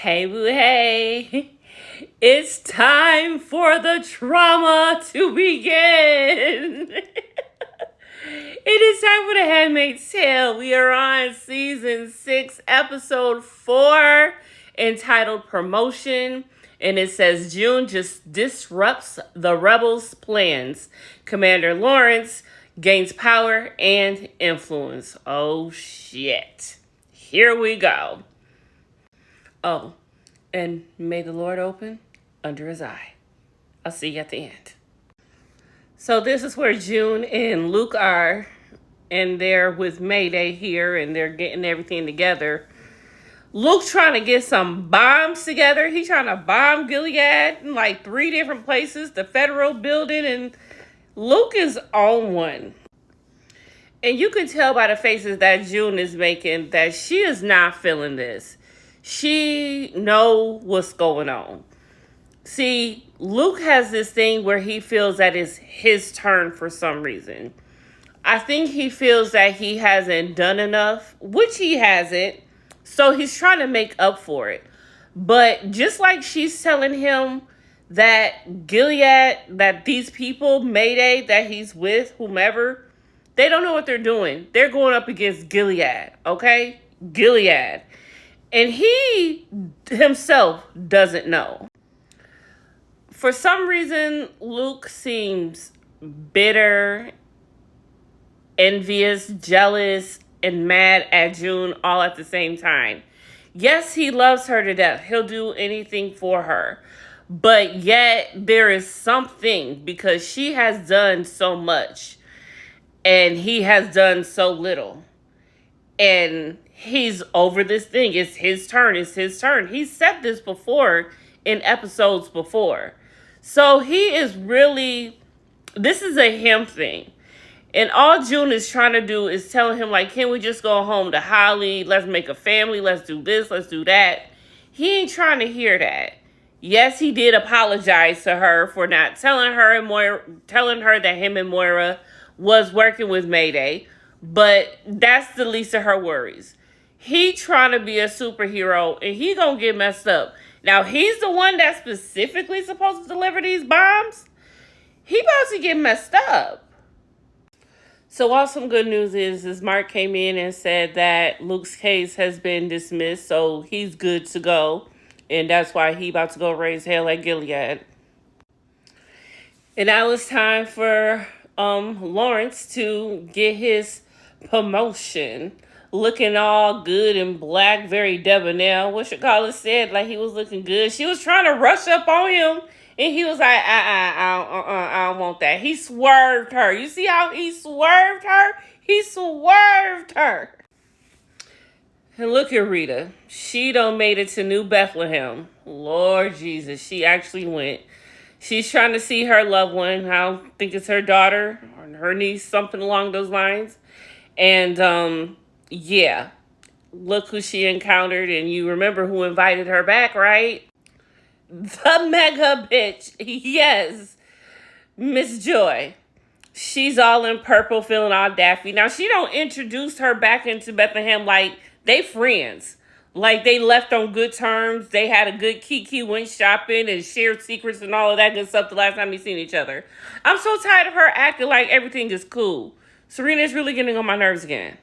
Hey, boo, hey. It's time for the drama to begin. It is time for the Handmaid's Tale. We are on season 6, episode 4, entitled Promotion. And it says June just disrupts the rebels' plans. Commander Lawrence gains power and influence. Oh, shit. Here we go. Oh, and may the Lord open under his eye. I'll see you at the end. So this is where June and Luke are, and they're with Mayday here, and they're getting everything together. Luke trying to get some bombs together. He's trying to bomb Gilead in like 3 different places, the federal building, and Luke is on one. And you can tell by the faces that June is making that she is not feeling this. She know what's going on. See, Luke has this thing where he feels that it's his turn for some reason. I think he feels that he hasn't done enough, which he hasn't. So he's trying to make up for it. But just like she's telling him that Gilead, that these people, Mayday, that he's with, whomever, they don't know what they're doing. They're going up against Gilead, okay? Gilead. And he himself doesn't know. For some reason, Luke seems bitter, envious, jealous, and mad at June all at the same time. Yes, he loves her to death. He'll do anything for her. But yet, there is something because she has done so much. And he has done so little. And he's over this thing. It's his turn. It's his turn. He said this before in episodes before. So he is really, this is a him thing. And all June is trying to do is telling him, like, can we just go home to Holly? Let's make a family. Let's do this. Let's do that. He ain't trying to hear that. Yes, he did apologize to her for not telling her that him and Moira was working with Mayday. But that's the least of her worries. He trying to be a superhero, and he gonna get messed up. Now, he's the one that's specifically supposed to deliver these bombs. He about to get messed up. So, awesome good news is Mark came in and said that Luke's case has been dismissed, so he's good to go. And that's why he about to go raise hell at Gilead. And now it's time for Lawrence to get his promotion, looking all good and black, very debonair. What should call it said, like he was looking good. She was trying to rush up on him, and he was like, I don't want that. He swerved her. You see how he swerved her? He swerved her. And look at Rita. She done made it to New Bethlehem. Lord Jesus, she actually went. She's trying to see her loved one. I think it's her daughter or her niece, something along those lines. And, yeah, look who she encountered. And you remember who invited her back, right? The mega bitch. Yes. Miss Joy. She's all in purple, feeling all daffy. Now, she don't introduce her back into Bethlehem like they friends. Like they left on good terms. They had a good kiki, went shopping and shared secrets and all of that good stuff the last time we seen each other. I'm so tired of her acting like everything is cool. Serena's really getting on my nerves again.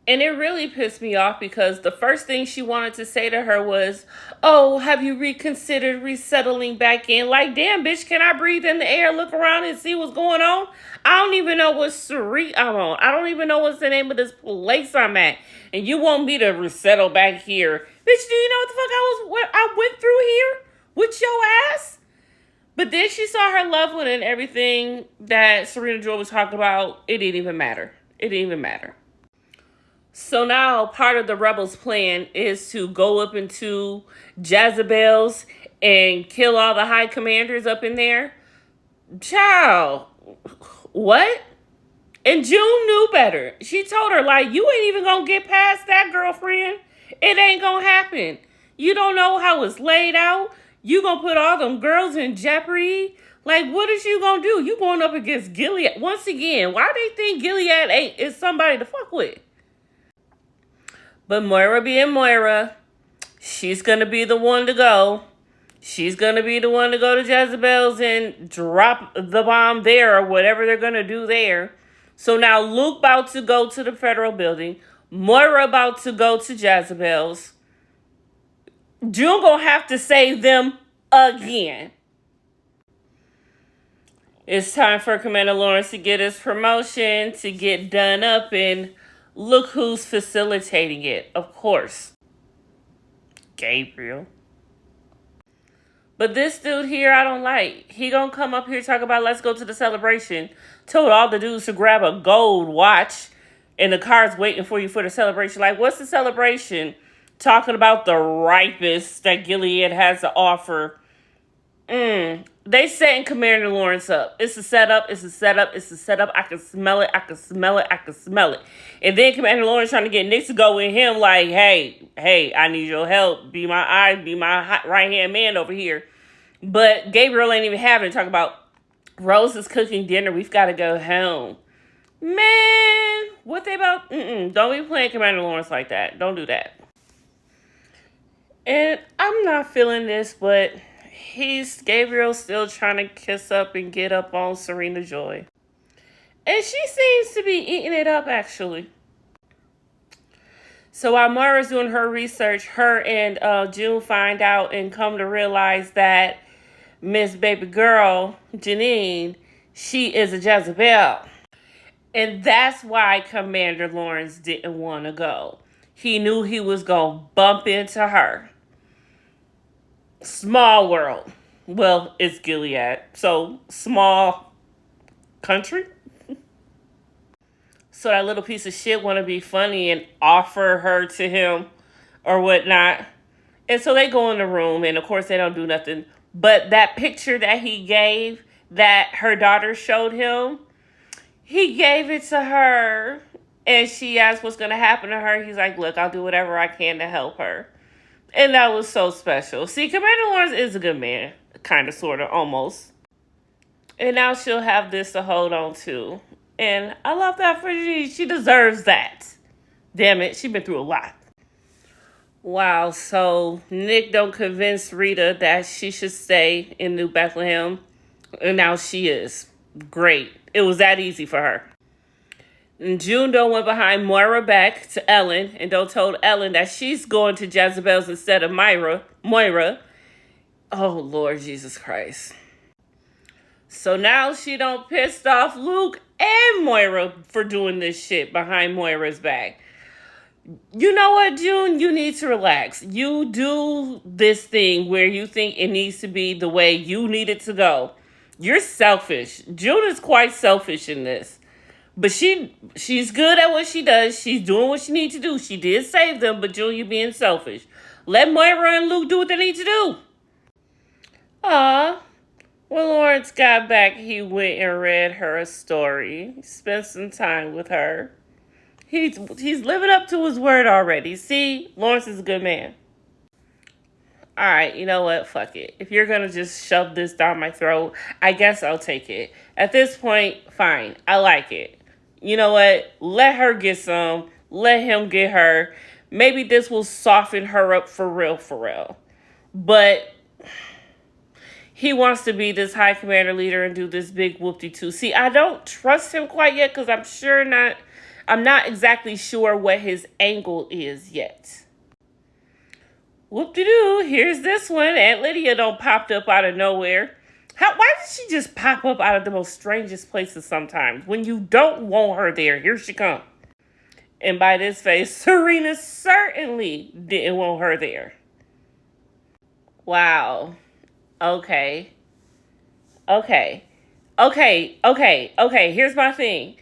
And it really pissed me off because the first thing she wanted to say to her was, oh, have you reconsidered resettling back in? Like, damn, bitch, can I breathe in the air, look around and see what's going on? I don't even know what street I'm on. I don't even know what's the name of this place I'm at. And you want me to resettle back here. Bitch, do you know what the fuck I went through here with your ass? But then she saw her loved one and everything that Serena Joy was talking about. It didn't even matter. It didn't even matter. So now part of the rebels' plan is to go up into Jezebel's and kill all the high commanders up in there. Child, what? And June knew better. She told her, like, you ain't even gonna get past that, girlfriend. It ain't gonna happen. You don't know how it's laid out. You gonna put all them girls in jeopardy. Like, what is you gonna do? You going up against Gilead. Once again, why they think Gilead is somebody to fuck with? But Moira being Moira, She's going to be the one to go. She's going to be the one to go to Jezebel's and drop the bomb there or whatever they're going to do there. So now Luke about to go to the federal building. Moira about to go to Jezebel's. June going to have to save them again. It's time for Commander Lawrence to get his promotion, to get done up, and look who's facilitating it. Of course, Gabriel. But this dude here, I don't like. He gonna come up here talk about let's go to the celebration. Told all the dudes to grab a gold watch, and the car's waiting for you for the celebration. Like, what's the celebration? Talking about the ripest that Gilead has to offer. They setting Commander Lawrence up. It's a setup. It's a setup. It's a setup. I can smell it. I can smell it. I can smell it. And then Commander Lawrence trying to get Nick to go with him like, hey, I need your help. Be my eye. Be my right-hand man over here. But Gabriel ain't even having it. Talk about Rose is cooking dinner. We've got to go home. Man, what they about? Don't be playing Commander Lawrence like that. Don't do that. And I'm not feeling this, but Gabriel's still trying to kiss up and get up on Serena Joy. And she seems to be eating it up, actually. So while Moira's doing her research, her and June find out and come to realize that Miss Baby Girl, Janine, she is a Jezebel. And that's why Commander Lawrence didn't want to go. He knew he was going to bump into her. Small world. Well, it's Gilead. So, small country. So that little piece of shit want to be funny and offer her to him or whatnot. And so they go in the room, and of course they don't do nothing. But that picture that he gave, that her daughter showed him, he gave it to her. And she asked what's going to happen to her. He's like, look, I'll do whatever I can to help her. And that was so special. See, Commander Lawrence is a good man. Kind of, sort of, almost. And now she'll have this to hold on to. And I love that for her. She deserves that. Damn it, she's been through a lot. Wow, so Nick don't convince Rita that she should stay in New Bethlehem. And now she is. Great. It was that easy for her. And June don't went behind Moira back to Ellen and don't told Ellen that she's going to Jezebel's instead of Moira. Oh, Lord Jesus Christ. So now she don't pissed off Luke and Moira for doing this shit behind Moira's back. You know what, June? You need to relax. You do this thing where you think it needs to be the way you need it to go. You're selfish. June is quite selfish in this. But she's good at what she does. She's doing what she needs to do. She did save them, but June, you being selfish. Let Moira and Luke do what they need to do. When Lawrence got back, he went and read her a story. He spent some time with her. He's living up to his word already. See, Lawrence is a good man. All right, you know what? Fuck it. If you're going to just shove this down my throat, I guess I'll take it. At this point, fine. I like it. You know what? Let her get some. Let him get her. Maybe this will soften her up for real. But he wants to be this high commander leader and do this big whoop-de-doo. See, I don't trust him quite yet because I'm not exactly sure what his angle is yet. Whoop-de-doo, here's this one. Aunt Lydia don't popped up out of nowhere. Why did she just pop up out of the most strangest places sometimes? When you don't want her there, here she come. And by this face, Serena certainly didn't want her there. Wow. Okay. Here's my thing.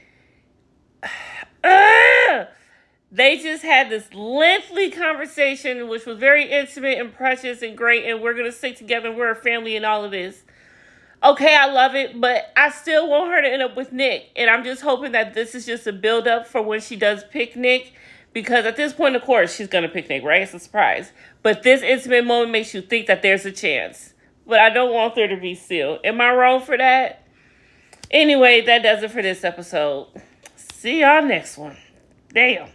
They just had this lengthy conversation, which was very intimate and precious and great, and we're going to stick together and we're a family and all of this. Okay, I love it, but I still want her to end up with Nick. And I'm just hoping that this is just a build-up for when she does pick Nick. Because at this point, of course, she's going to pick Nick, right? It's a surprise. But this intimate moment makes you think that there's a chance. But I don't want there to be sealed. Am I wrong for that? Anyway, that does it for this episode. See y'all next one. Damn.